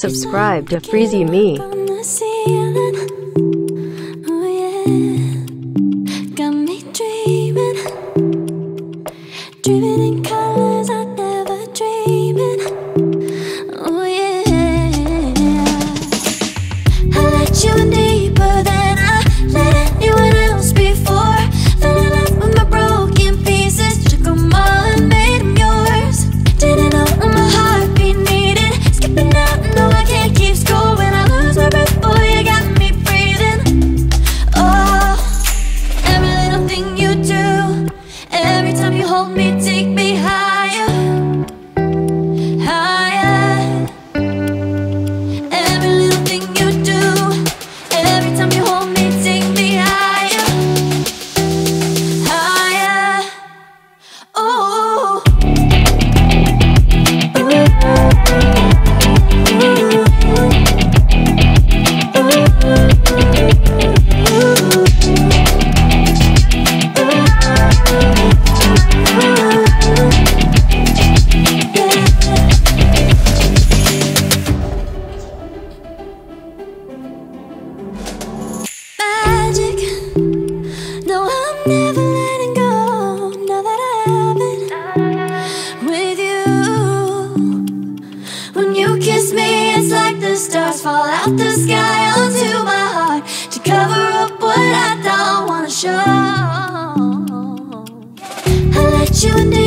subscribe to FreeziMee. Dreaming in colors I never dreamed. Oh yeah, I let you in deeper than I let anyone else before. Fell in love with my broken pieces, took them all and made them yours. Didn't know what my heartbeat needed, skipping out, no I can't keep score. When I lose my breath, boy, you got me breathing. Oh, every little thing you do, every time you hold me, take me higher, higher. Every little thing you do, every time you hold me, take me higher, higher. Oh, magic. No, I'm never letting go. Now that I have it with you. When you kiss me, it's like the stars fall out the sky onto my heart to cover up what I don't wanna show. I let you in.